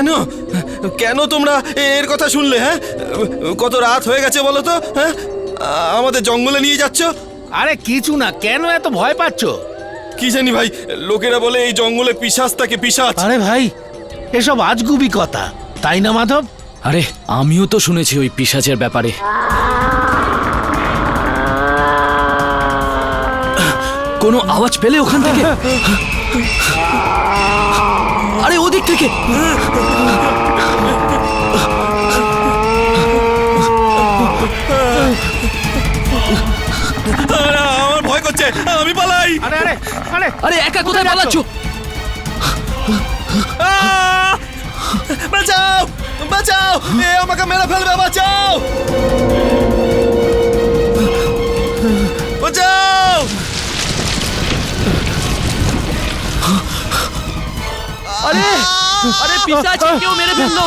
কেন কেন তোমরা এর কথা শুনলে? হ্যাঁ, কত রাত হয়ে গেছে বলো তো? হ্যাঁ, আমাদের জঙ্গলে নিয়ে যাচ্ছ। আরে কিছু না, কেন এত ভয় পাচ্ছ? কি জানি ভাই, লোকেরা বলে এই জঙ্গলে পিশাচ থাকে, পিশাচ। আরে ভাই, এসব আজগুবি কথা, তাই না মাধব? আরে আমিও তো শুনেছি ওই পিশাচের ব্যাপারে। কোনো আওয়াজ পেলে ওখান থেকে? আরে ওদিক থেকে। আমার ভয় করছে, আমি পালাই। আরে আরে আরে আরে একা কোথায় পালাচ্ছ? বাঁচাও বাঁচাও, এ আমাকে মেরে ফেলবে, বাঁচাও বাঁচাও। আরে আরে পিশাচ কেউ মেরে ফেললো।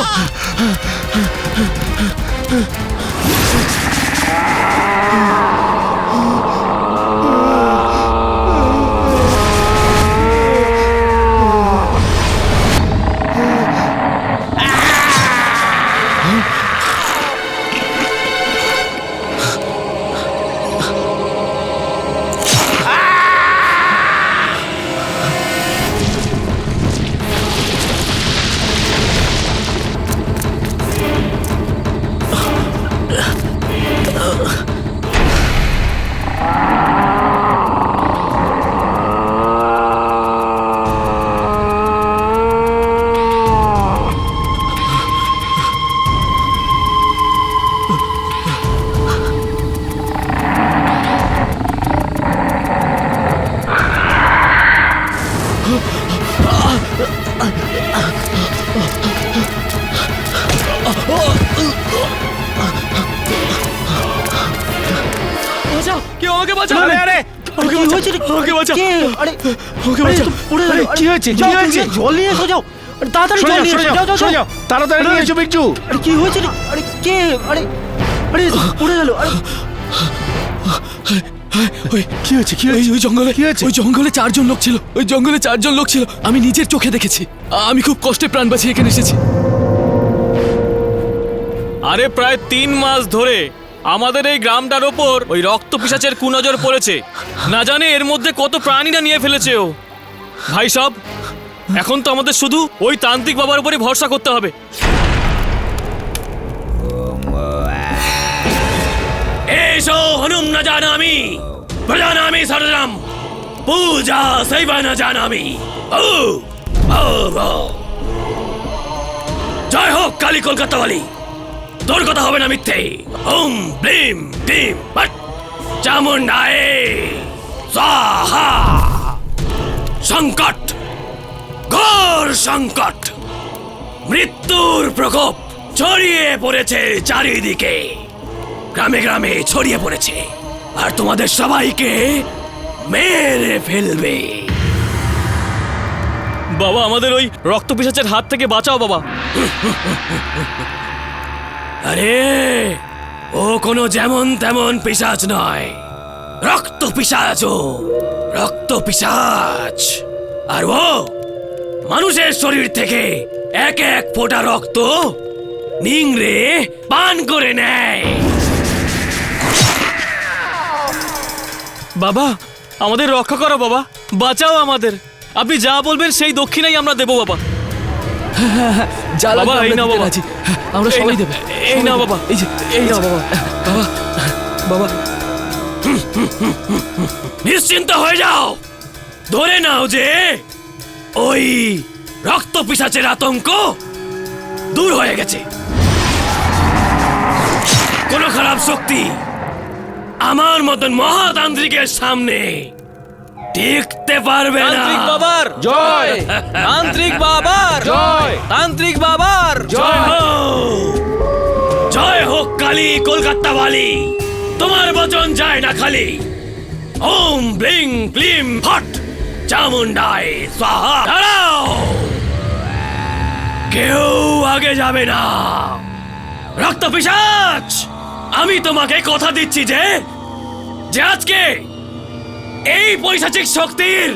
কেউ আমাকে বাঁচাও। আরে আরে আমাকে বাঁচাও। আরে আমাকে বাঁচাও। পড়ে আরে, কি হয়েছে? কি হয়েছে? জল নিয়ে এসো, যাও। আরে তাড়াতাড়ি জল নিয়ে এসো, যাও যাও সরে যাও। যাও, তাড়াতাড়ি নিয়ে এসো বিচ্ছু। আরে কি হয়েছে রে? আরে কে? আরে আরে পড়ে গেল। আরে কি হয়েছে? কি হয়েছে? ওই জঙ্গলে কি হয়েছে? ওই জঙ্গলে 4 জন লোক ছিল। ওই জঙ্গলে 4 জন লোক ছিল, আমি নিজের চোখে দেখেছি। আমি খুব কষ্টে প্রাণ বাঁচিয়ে এখানে এসেছি। আরে প্রায় 3 মাস ধরে আমাদের এই গ্রামটার ওপর ওই রক্ত পিশাচের কুনজর পড়েছে। না জানে এর মধ্যে কত প্রাণীরা নিয়ে ফেলেছে ও। ভাই সব, এখন তো আমাদের শুধু ওই তান্ত্রিক বাবার উপরে ভরসা করতে হবে। এসো হনুম না জানামি, প্রজানামি সরজম, পূজা সৈব না জানামি। ও ও ও, জয় হোক কালী কলকাতাওয়ালি, তোর কথা হবে না মিথ্যে। ওম ব্লিম ডিম বাট চামুন্ডায় স্বাহা। সংকট, ঘোর সংকট, মৃত্যুর প্রকোপ ছড়িয়ে পড়েছে চারিদিকে, গ্রামে গ্রামে ছড়িয়ে পড়েছে, আর তোমাদের সবাইকে মেরে ফেলবে। বাবা, আমাদের ওই রক্ত পিশাচের হাত থেকে বাঁচাও বাবা। আরে ও কোনো যেমন তেমন পিশাচ নয়, রক্ত পিশাচ। ও রক্ত পিশাচ, আর ও মানুষের শরীর থেকে এক এক ফোঁটা রক্ত নিংড়ে পান করে নেয়। বাবা, আমাদের রক্ষা করো বাবা, বাঁচাও আমাদের। আপনি যা বলবেন সেই দক্ষিণাই আমরা দেবো বাবা। যা বাবা, লাগবে এই নাও আমরা দিতে বাবা। রাজি। আমরা সবাই দেব। এই নাও বাবা, এই যে এই নাও বাবা। বাবা বাবা নিশ্চিন্ত হয়ে যাও, ধরে নাও যে ওই রক্ত পিশাচের আতঙ্ক দূর হয়ে গেছে। কোন খারাপ শক্তি আমার মতন মহাতান্ত্রিকের সামনে টিকতে পারবে না। তান্ত্রিক বাবার জয়, তান্ত্রিক বাবার জয়, তান্ত্রিক বাবার জয় হোক। জয় হোক কালী কলকাতাওয়ালি, তোমার বচন যায় না খালি। ওম ব্লিং ক্লিম ফট চামুন্ডায় স্বাহা। দাঁড়াও, কেউ আগে যাবে না। রক্ত পিশাচ, আমি তোমাকে কথা দিচ্ছি যে আজকে এই পৈশাচিক শক্তির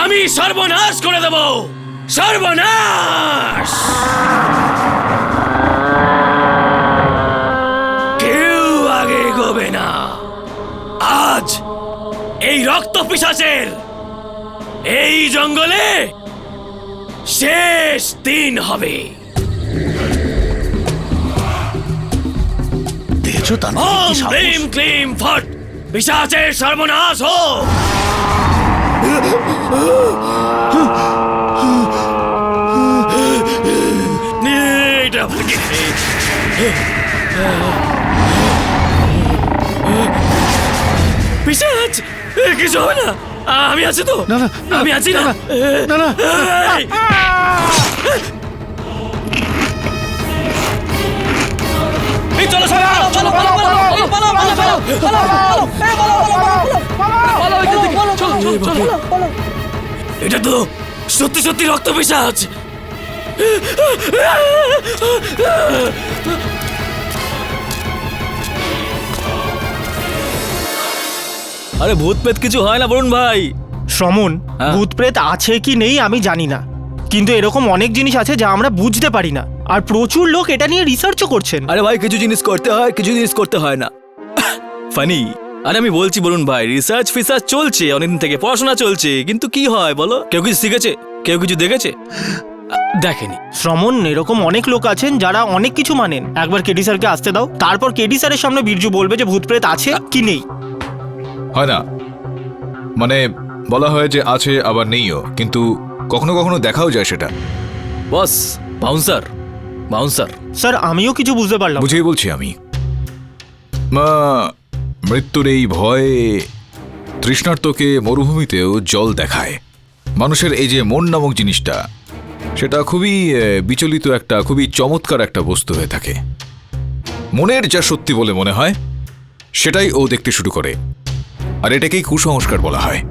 আমি সর্বনাশ করে দেব। সর্বনাশ! কেউ আগে এগোবে না। আজ এই রক্ত পিশাচের এই জঙ্গলে শেষ দিন হবে। দেখেছো তান্ত্রিক ওম কি সাহস? ক্লিম ক্লিম ফট, পিশাচের সর্বনাশ হোক। এটা ভাগে। পিশাচ, কিছু হবে না, আমি আছি তো। না, না, না, আমি আছি না। না, না, এই! এই চলো সবাই, চলো, পালাও, পালাও, পালাও, পালাও, পালাও, পালাও, পালাও, চলো, চলো, চলো। এটা তো সত্যি সত্যি রক্ত পিশাচ। আরে ভূত প্রেত কিছু হয় না বরুণ ভাই। শ্রমণ, হ্যাঁ। ভূত প্রেত আছে কি নেই আমি জানি না, কিন্তু এরকম অনেক জিনিস আছে যা আমরা বুঝতে পারি না, আর প্রচুর লোক এটা নিয়ে রিসার্চও করছেন। আরে ভাই, কিছু জিনিস করতে হয়, কিছু জিনিস করতে হয় না। ফানি। আরে আমি বলছি বলুন ভাই, রিসার্চ ফিসার্চ চলছে অনেকদিন থেকে, পড়াশোনা চলছে, কিন্তু কি হয় বলো, কেউ কিছু শিখেছে, কেউ কিছু দেখেছে? দেখেনি। শ্রমণ, এরকম অনেক লোক আছেন যারা অনেক কিছু মানেন। একবার কেডি স্যারকে আসতে দাও, তারপর কেডি স্যারের সামনে বীরজু বলবে যে ভূত প্রেত আছে কি নেই। হয় না, মানে বলা হয় যে আছে আবার নেইও, কিন্তু কখনো কখনো দেখাও যায় সেটা। বস, বাউন্সার, বাউন্সার। স্যার, আমিও কিছু বুঝতে পারলাম না। বুঝিয়ে বলছি আমি। মৃত্যুর এই ভয়ে তৃষ্ণার্তকে মরুভূমিতেও জল দেখায়। মানুষের এই যে মন নামক জিনিসটা, সেটা খুবই বিচলিত একটা, খুবই চমৎকার একটা বস্তু হয়ে থাকে। মনের যা সত্যি বলে মনে হয় সেটাই ও দেখতে শুরু করে, আর এটাকেই কুসংস্কার বলা হয়।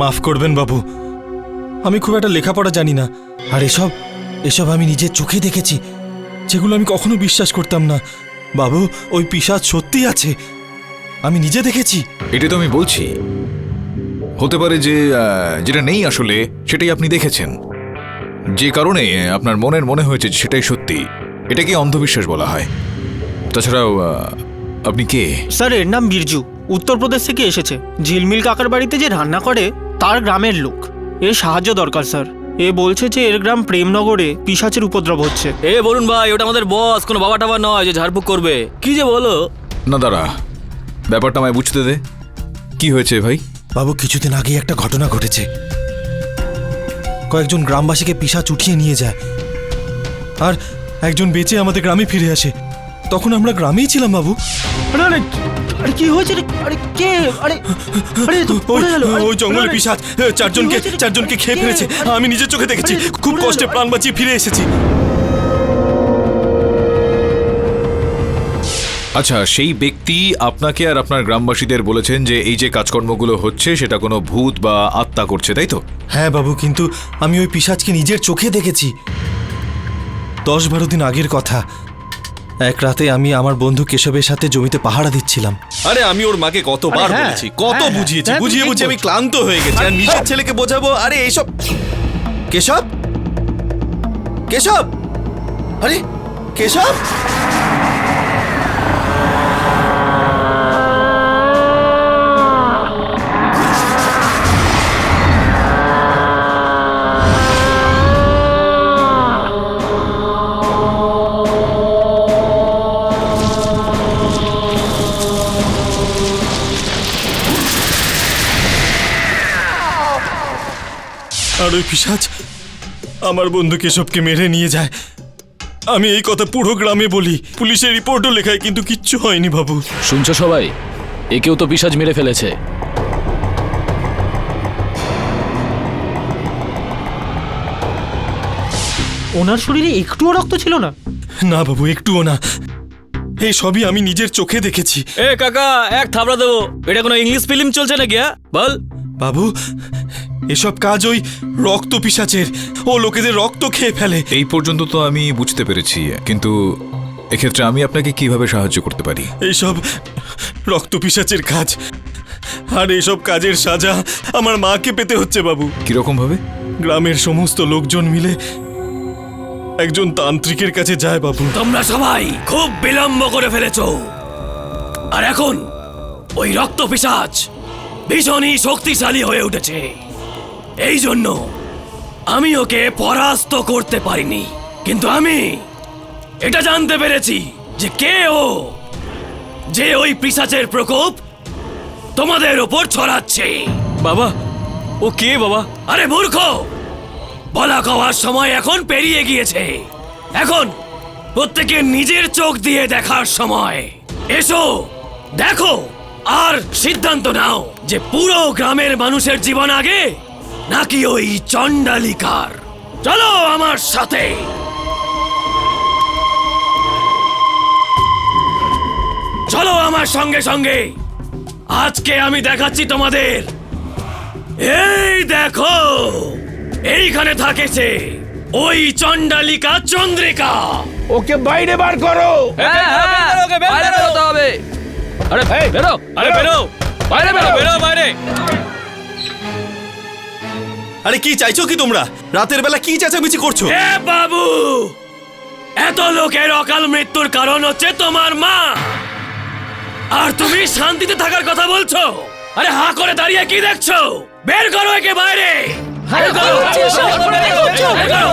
মাফ করবেন বাবু, আমি খুব একটা লেখাপড়া জানি না, আর এসব আমি নিজের চোখে দেখেছি, যেগুলো আমি কখনো বিশ্বাস করতাম না। বাবু, ওই পিশাচ সত্যি আছে, আমি নিজে দেখেছি। এটা তো আমি বলছি, হতে পারে যে যেটা নেই আসলে সেটাই আপনি দেখেছেন, যে কারণে আপনার মনের মনে হয়েছে যে সেটাই সত্যি। এটাকে অন্ধবিশ্বাস বলা হয়। তাছাড়াও আপনি কে? স্যার, এর নাম বীরজু, উত্তরপ্রদেশ থেকে এসেছে। ঝিলমিল কাকার বাড়িতে যে রান্না করে তার গ্রামের লোক। এর সাহায্য দরকার স্যার। এ বলছে যে এর গ্রাম প্রেমনগরে পিশাচের উপদ্রব হচ্ছে। এ বলুন ভাই, ওটা আমাদের বস, কোনো বাবা টাবা নয় যে ঝাড়ফুঁক করবে। কি যে বলো। না দাঁড়া, ব্যাপারটা আমায় বুঝতে দে। কি হয়েছে ভাই? বাবু, কিছুদিন আগে একটা ঘটনা ঘটেছে। কয়েকজন গ্রামবাসীকে পিশাচ উঠিয়ে নিয়ে যায়, আর একজন বেঁচে আমাদের গ্রামে ফিরে আসে। তখন আমরা গ্রামেই ছিলাম বাবু। আরে আরে, আরে কি হয়েছে রে? আরে কে? আরে আরে তো পড়ে গেল। আরে, ওই জঙ্গলে আরে, পিশাচ কি হয়েছে রে? চারজনকে খেয়ে কে? ফেলেছে। আরে, আমি নিজের চোখে দেখেছি, আরে, খুব পড়ে কষ্টে গেল। প্রাণ বাঁচিয়ে ফিরে এসেছি। আচ্ছা, সেই ব্যক্তি আপনাকে আর আপনার গ্রামবাসীদের বলেছেন যে এই যে কাজকর্মগুলো হচ্ছে সেটা কোনো ভূত বা আত্মা করছে, তাই তো? হ্যাঁ বাবু, কিন্তু আমি ওই পিশাচকে নিজের চোখে দেখেছি। 10-12 দিন আগের কথা। এক রাতে আমি আমার বন্ধু কেশবের সাথে জমিতে পাহারা দিচ্ছিলাম। আরে আমি ওর মাকে কতবার আরে হ্যাঁ, বলেছি, কত হ্যাঁ, বুঝিয়েছি, হ্যাঁ, বুঝিয়ে তুমি ঠিক বুঝিয়ে আমি বলছো। ক্লান্ত হয়ে গেছি। আর নিজের ছেলেকে বোঝাবো, আরে এইসব। কেশব, কেশব, আরে কেশব। আর ওই পিশাচ আমার বন্ধু কেশবকে মেরে নিয়ে যায়। আমি এই কথা পুরো গ্রামে বলি, পুলিশের রিপোর্টও লেখায়, কিন্তু কিচ্ছু হয়নি বাবু। শুনছো সবাই, একেও তো পিশাচ মেরে ফেলেছে। ওনার শরীরে একটুও রক্ত ছিল না? না বাবু, একটুও না। এই সবই আমি নিজের চোখে দেখেছি। এ কাকা, এক থাবড়া দেবো। এটা কোনো ইংলিশ ফিল্ম চলছে নাকি? হ্যাঁ বল। বাবু, এসব কাজ ওই রক্ত পিশাচের। ও লোকেদের রক্ত খেয়ে ফেলে। এই পর্যন্ত তো আমি বুঝতে পেরেছি, কিন্তু এক্ষেত্রে আমি আপনাকে কিভাবে সাহায্য করতে পারি? এইসব রক্ত পিশাচের কাজ, আর এইসব কাজের সাজা আমার মাকে পেতে হচ্ছে বাবু। কিরকম ভাবে? গ্রামের সমস্ত লোকজন মিলে একজন তান্ত্রিকের কাছে যায় বাবু। তোমরা সবাই খুব বিলম্ব করে ফেলেছো, আর এখন ওই রক্ত পিশাচ ভীষণই শক্তিশালী হয়ে উঠেছে। এই জন্য আমি ওকে পরাস্ত করতে পারিনি, কিন্তু আমি এটা জানতে পেরেছি যে কে ও, যে ওই পিশাচের প্রকোপ তোমাদের ওপর ছড়াচ্ছে। বাবা, ও কে বাবা? আরে মূর্খ, বলা কওয়ার সময় এখন পেরিয়ে গিয়েছে। এখন প্রত্যেকে নিজের চোখ দিয়ে দেখার সময়। এসো দেখো আর সিদ্ধান্ত নাও যে পুরো গ্রামের মানুষের জীবন আগে নাকি ওই চণ্ডালিকার। চলো আমার সাথে। চলো আমার সঙ্গে সঙ্গে। আজকে আমি দেখাচ্ছি তোমাদের। এই দেখো, এইখানে থাকেছে ওই চণ্ডালিকা চন্দ্রিকা। ওকে বাইরে বার করো। বাইরে বেরোতে হবে। আরে বেরো, আরে বেরো, বাইরে বেরো, বেরো বাইরে। আরে কি চাইছো কি তোমরা? রাতের বেলা কি চেঁচামেচি করছো? এ বাবু, এত লোকের অকাল মৃত্যুর কারণ হচ্ছে তোমার মা, আর তুমি শান্তিতে থাকার কথা বলছো? আরে হা করে দাঁড়িয়ে কি দেখছো? বের করো একে বাইরে। বের করো। বের করো।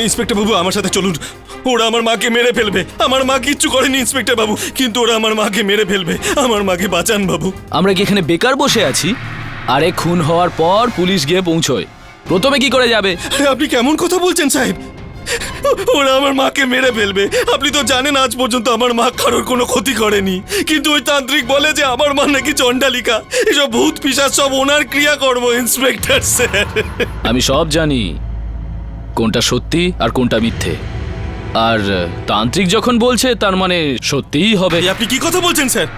ইন্সপেক্টর বাবু আমার সাথে চলুন। ওরা আমার মাকে মেরে ফেলবে। আমার মা কিচ্ছু করেনি ইন্সপেক্টর বাবু, কিন্তু ওরা আমার মাকে মেরে ফেলবে। আমার মাকে বাঁচান বাবু। আমরা কি এখানে বেকার বসে আছি? আরে খুন হওয়ার পর পুলিশ গিয়ে পৌঁছয়, প্রথমে কি করে যাবে? আরে আপনি কেমন কথা বলছেন সাহেব? ওরা আমার মাকে মেরে ফেলবে। আপনি তো জানেন আজ পর্যন্ত আমার মা কারোর কোনো ক্ষতি করেনি, কিন্তু ওই তান্ত্রিক বলে যে আমার মা নাকি চণ্ডালিকা। এসব ভূত পিশাচ সব ওনার ক্রিয়াকর্ম ইন্সপেক্টর স্যার। আমি সব জানি কোনটা সত্যি আর কোনটা মিথ্যে, আর তান্ত্রিক যখন বলছে তার মানে সত্যিই হবে। এই আপনি কি কথা বলছেন স্যার?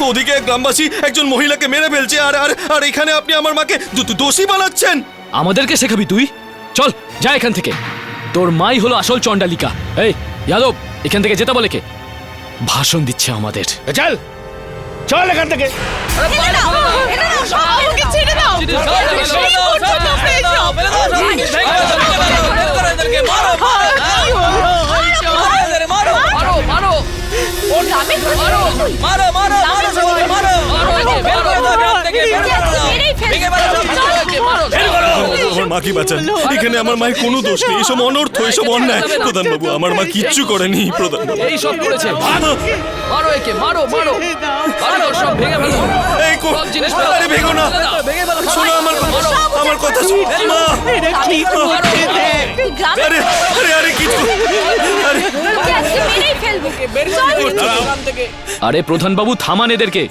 ওদিকে এক গ্রামবাসী একজন মহিলাকে মেরে ফেলছে, আর আর আর এখানে আপনি আমার মাকে দোষী বানাচ্ছেন। আমাদেরকে শেখাবি তুই? চল যা এখান থেকে। তোর মাই হলো আসল চণ্ডালিকা। এই যাদব, এখান থেকে যেতে বলে কে? ভাষণ দিচ্ছে আমাদের। চল চল এখান থেকে। আমার মাকে বাঁচান। এখানে আমার মায়ের কোনো দোষ নেই। এসব অনর্থ, এসব অন্যায়। প্রধান বাবু, আমার মা কিচ্ছু করেনি। প্রধান বাবু, এই সব করেছে। মারো একে, মারো মারো মারো, সব ভেঙে ফেলো। এই সব জিনিস ফেলো। আরে ভেঙো না, শোনো আমার কথা, আমার কথা শোনো। মা, আরে আরে আরে কিছু, আরে আরে প্রধান বাবু থামান এদেরকে,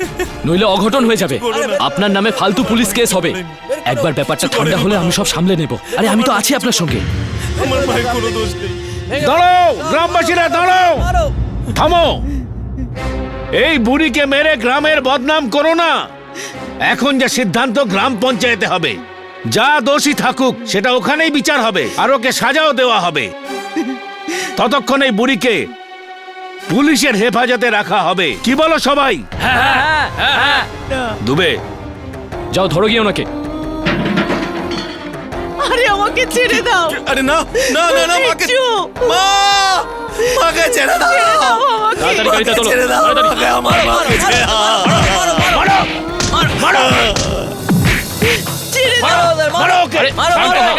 নইলে অঘটন হয়ে যাবে। আপনার নামে ফালতু পুলিশ কেস হবে। একবার ব্যাপারটা ঠান্ডা হলে আমি সব সামলে নেব। আরে আমি তো আছি আপনার সঙ্গে। আমার মায়ের কোনো দোষ নেই। দাঁড়াও গ্রামবাসীরা, দাঁড়াও, থামো। এই বুড়িকে মেরে গ্রামের বদনাম করো না। এখন যে সিদ্ধান্ত গ্রাম পঞ্চায়েতে হবে। যা দোষী থাকুক সেটা ওখানেই বিচার হবে, আর ওকে সাজাও দেওয়া হবে। ততক্ষণ এই বুড়িকে পুলিশের হেফাজতে রাখা হবে। কি বলো সবাই? দুবে, যাও ধরো গিয়ে ওনাকে। আরে আমাকে ছেড়ে দাও। আরে না না না না, মাকে, মা, মাকে ছেড়ে দাও। তাড়াতাড়ি গাড়িতে তোলো, ছেড়ে দাও, তাড়াতাড়ি। মাকে, আমার মাকে ছেড়ে দাও।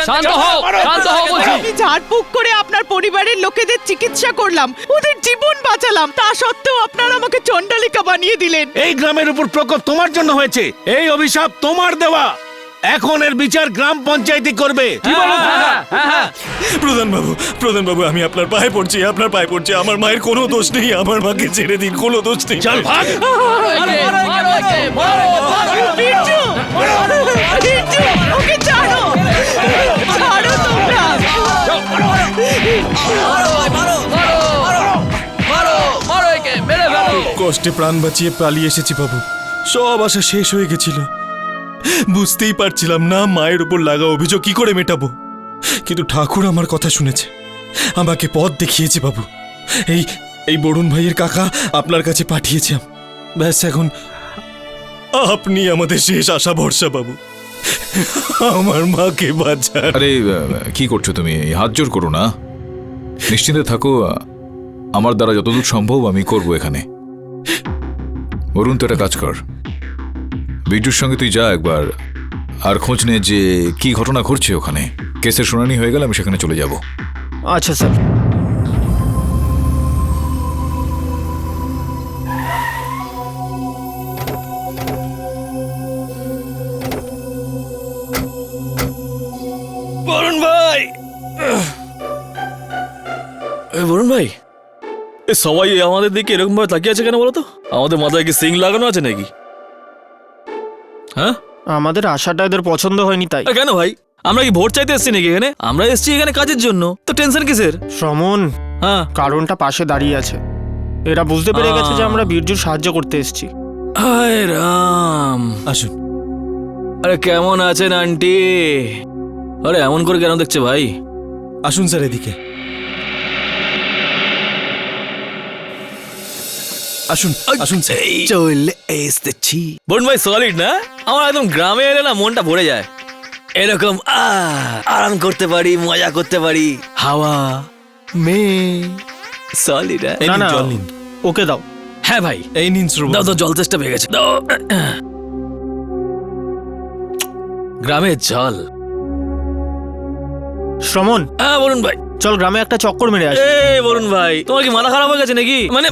শান্ত হও, শান্ত হও বলছি। আমি ঝাড়ফুঁক করে আপনার পরিবারের লোকেদের চিকিৎসা করলাম, ওদের জীবন বাঁচালাম, তা সত্ত্বেও আপনারা আমাকে চণ্ডালিকা বানিয়ে দিলেন। এই গ্রামের উপর প্রকোপ তোমার জন্য হয়েছে। এই অভিশাপ তোমার দেওয়া। এখন এর বিচার গ্রাম পঞ্চায়েতই করবে। কি বলো? প্রধান বাবু, আমি আপনার পায়ে পড়ছি, আপনার পায়ে পড়ছি। আমার মায়ের কোনো দোষ নেই। আমার মাকে ছেড়ে দিন, কোনো দোষ নেই। চল ভাগ। বিরজু, বিরজু, ওকে ছাড়ো, ছাড়ো তোমরা। কষ্টে প্রাণ বাঁচিয়ে পালিয়ে এসেছি বাবু। সব আশা শেষ হয়ে গেছিল। বুঝতেই পারছিলাম না মায়ের উপর লাগা অভিযোগ কি করে মেটাবো, কিন্তু ঠাকুর আমার কথা শুনেছে, আমাকে পথ দেখিয়েছে বাবু। এই এই বরুণ ভাইয়ের কাকা আপনার কাছে পাঠিয়েছে। ব্যাস এখন আপনি আমাদের শেষ আশা ভরসা বাবু, আমার মাকে বাঁচান। আরে কি করছো তুমি? হাত জোর করো না, নিশ্চিন্তে থাকো। আমার দ্বারা যতদূর সম্ভব আমি করব এখানে। বরুণ, তো একটা কাজ কর, বিজুর সঙ্গে তুই যা একবার, আর খোঁজ নে যে কি ঘটনা ঘটছে ওখানে। কেসের শুনানি হয়ে গেলে আমি সেখানে চলে যাব। আচ্ছা স্যার। বরুণ ভাই, বরুণ ভাই, এ সবাই আমাদের দিকে এরকম ভাবে তাকিয়ে আছে কেন বলো তো? আমাদের মাথায় কি সিং লাগানো আছে নাকি? হ্যাঁ, আমাদের আশাটা এদের পছন্দ হয়নি তাই। কেন ভাই, আমরা কি ভোট চাইতে এসছি নাকি এখানে? আমরা এসছি এখানে কাজের জন্য, তো টেনশন কিসের? শ্রমণ, হ্যাঁ, কারণটা পাশে দাঁড়িয়ে আছে। এরা বুঝতে পেরে গেছে যে আমরা বীরজুর সাহায্য করতে এসেছি। হায় রাম। আসুন। আরে কেমন আছেন আন্টি? আরে এমন করে কেন দেখছে ভাই? আসুন স্যার এদিকে আসুন। আসুন স্যার। চলে এসেছি। বরুণ ভাই সলিড না? আমার একদম গ্রামে এলে না মনটা ভরে যায়। এরকম আরাম করতে পারি, মজা করতে পারি, হাওয়া, মেয়ে, সলিড। এই না নিন, না, জল নিন। ওকে দাও। হ্যাঁ ভাই, এই নিন শ্রবণ। দাও দাও, জল চেষ্টা পেয়ে গেছে, দাও। গ্রামের জল। শ্রমণ, হ্যাঁ বরুণ ভাই। চল গ্রামে একটা চক্কর মেরে আসি। বরুণ ভাই, তোমার কি মাথা খারাপ হয়ে গেছে নাকি? মানে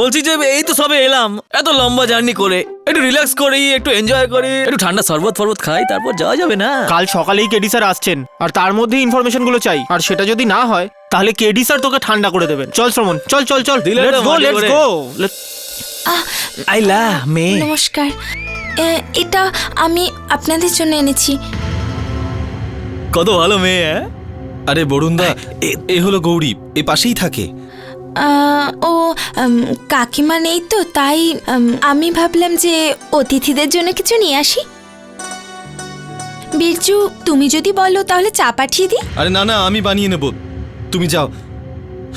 বলছি যে এই তো সবে এলাম, এত লম্বা জার্নি করে একটু রিল্যাক্স করি, একটু এনজয় করি, একটু ঠান্ডা শরবত ফরবত খাই, তারপর যাওয়া যাবে না? কাল সকালেই কেডি স্যার আসছেন, আর তার মধ্যেই ইনফরমেশন গুলো চাই। আর সেটা যদি না হয় তাহলে কেডি স্যার তোকে ঠান্ডা করে দেবেন। চল শ্রমণ, চল চল চল, দিলে লেটস তো গো মাটি লেটস করে। গো। আইলা মেয়ে। নমস্কার, এটা আমি আপনাদের জন্য এনেছি। কত ভালো মেয়ে। হ্যাঁ, আরে বরুণদা, এ হলো গৌরী, এ পাশেই থাকে। ও কাকিমা নেই তো, তাই আমি ভাবলাম যে অতিথিদের জন্য কিছু নিয়ে আসি। বিরজু, তুমি যদি বলো তাহলে চা পাঠিয়ে দিই। আরে না না, আমি বানিয়ে নেব, তুমি যাও।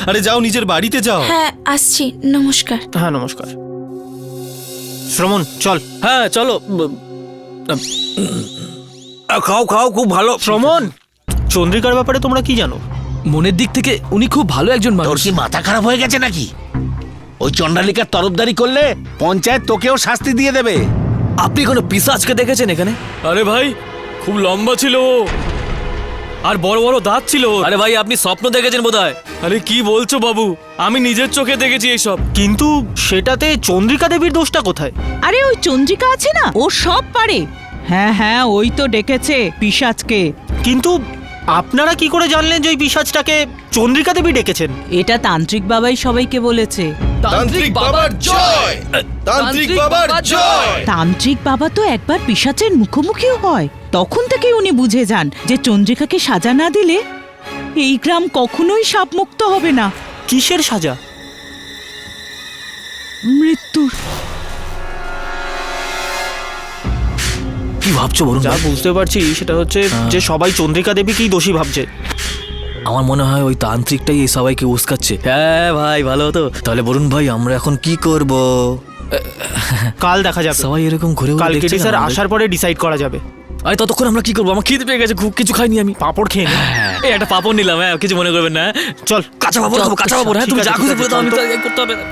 আরে যাও, নিজের বাড়িতে যাও। হ্যাঁ আসছি, নমস্কার। হ্যাঁ নমস্কার। শ্রমণ চল। হ্যাঁ চলো। খাও খাও, খুব ভালো। শ্রমণ, চন্দ্রিকার ব্যাপারে তোমরা কি জানো? মনের দিক থেকে উনি খুব ভালো একজন তোর মানুষ। কি মাথা খারাপ হয়ে গেছে নাকি? ওই চন্ডালিকার তরফদারি করলে পঞ্চায়েত তোকেও শাস্তি দিয়ে দেবে। আপনি কোনো পিশাচকে দেখেছেন এখানে? আরে ভাই, খুব লম্বা ছিল ও, আর বড় বড় দাঁত ছিল। আরে ভাই, আপনি স্বপ্ন দেখেছেন বোধহয়। আরে কি বলছো বাবু, আমি নিজের চোখে দেখেছি এইসব। কিন্তু সেটাতে চন্দ্রিকা দেবীর দোষটা কোথায়? আরে ওই চন্দ্রিকা আছে না, ও সব পারে। হ্যাঁ হ্যাঁ, ওই তো ডেকেছে পিশাচকে। কিন্তু আপনারা কি করে জানলেন যে ওই পিশাচটাকে চন্দ্রিকা দেবী ডেকেছেন? এটা তান্ত্রিক বাবাই সবাইকে বলেছে। তান্ত্রিক বাবার জয়! তান্ত্রিক বাবার জয়! তান্ত্রিক বাবা তো একবার পিশাচের মুখোমুখিও হয়, তখন থেকেই উনি বুঝে যান যে চন্দ্রিকাকে সাজা না দিলে এই গ্রাম কখনোই সাপমুক্ত হবে না। কিসের সাজা? মৃত্যুর। কি ভাবছো বলুন? যা বুঝতে পারছি সেটা হচ্ছে যে সবাই চন্দ্রিকা দেবীকেই দোষী ভাবছে। আমার মনে হয় ওই তান্ত্রিকটাই এই সবাইকে উস্কাচ্ছে। হ্যাঁ ভাই, ভালো হতো। তাহলে বরুণ ভাই, আমরা এখন কি করব? কাল দেখা যাবে। সবাই এরকম ঘুরে ঘুরে কাল দেখছে কেডি কেন স্যার আমাদের? আসার পরে ডিসাইড করা যাবে। আরে ততক্ষণ আমরা কি করবো? আমার খিদে পেয়ে গেছে, খুব কিছু খাইনি আমি। পাঁপড় খেয়ে নে। এই একটা পাপড় নিলাম, হ্যাঁ কিছু মনে করবেন না। চল কাঁচা পাপড় খাবো, কাঁচা পাপড়। হ্যাঁ, ঠিক তুমি আছে, যা ঠিক খুশি আছে, বলে দাও, আমি চল তো তো। এই করতে হবে না।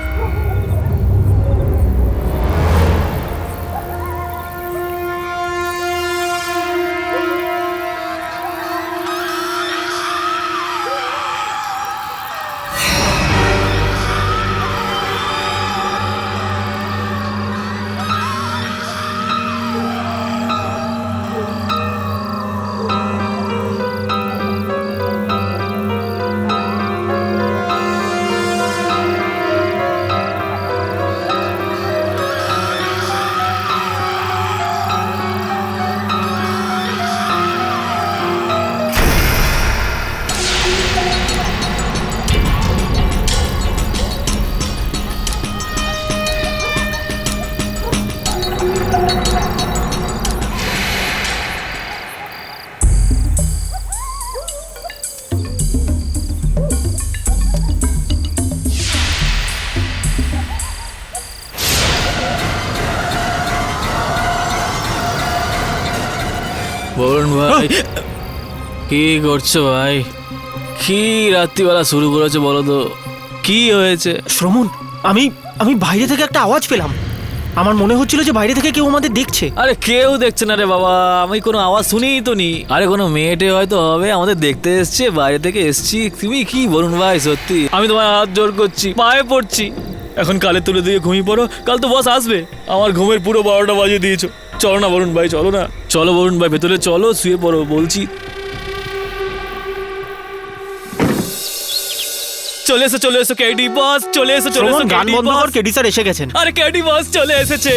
বরুণ ভাই কি করছো ভাই? কি রাত্রিবেলা শুরু করেছো বলো তো? কি হয়েছে? শ্রমণ, আমি আমি বাইরে থেকে একটা আওয়াজ পেলাম। আমার মনে হচ্ছিল যে বাইরে থেকে কেউ আমাদের দেখছে। আরে কেউ দেখছে না রে বাবা, আমি কোনো আওয়াজ শুনিই তো নি। আরে কোনো মেয়েটে হয়তো হবে, আমাদের দেখতে এসছে, বাইরে থেকে এসছি। তুমি কি বরুণ ভাই, সত্যি আমি তোমার হাত জোর করছি, পায়ে পড়ছি, এখন কালে তুলে দিয়ে ঘুমিয়ে পড়ো, কাল তো বস আসবে। আমার ঘুমের পুরো 12টা বাজিয়ে দিয়েছো। চলো না বরুণ ভাই, চলো না, চলো বরুণ ভাই, ভেতরে চলো, শুয়ে পড়ো বলছি। চলে এসো, চলে এসো কেডি বস, চলে এসো, চলে এসো। শ্রমণ, গান কেডি বন্ধ কর, বস। কেডি স্যার এসে গেছেন। আরে কেডি বস চলে এসেছে।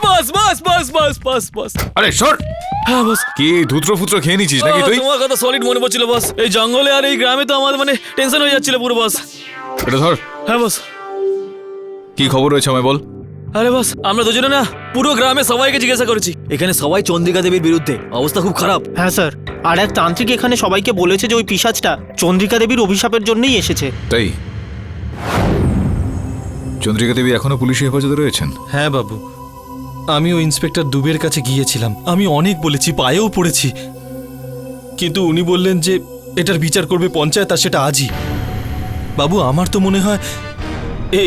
বস বস বস বস বস বস। আরে সর! হ্যাঁ বস। কি ধুত্র খেয়ে নিচ্ছিস নাকি তুই? তোমার কথা সলিড মনে পড়ছিল বস। এই জঙ্গলে আর এই গ্রামে তো আমার মানে টেনশন হয়ে যাচ্ছিল পুরো বস। এটা ধর। হ্যাঁ বস। কি খবর রয়েছে আমায় বল। আরে বস, আমরা দুজনে না পুরো গ্রামে সবাইকে জিজ্ঞাসা করেছি, এখানে সবাই চন্দ্রিকা দেবীর বিরুদ্ধে, অবস্থা খুব খারাপ। হ্যাঁ স্যার, আর এক তান্ত্রিক এখানে সবাইকে বলেছে যে ওই পিশাচটা চন্দ্রিকা দেবীর অভিশাপের জন্যই এসেছে। তাই চন্দ্রিকা দেবী এখনো পুলিশের হেফাজতে রয়েছেন? হ্যাঁ বাবু, আমি ওই ইন্সপেক্টর দুবের কাছে গিয়েছিলাম। আমি অনেক বলেছি, পায়েও পড়েছি, কিন্তু উনি বললেন যে এটার বিচার করবে পঞ্চায়েত, আর সেটা আজই। বাবু, আমার তো মনে হয়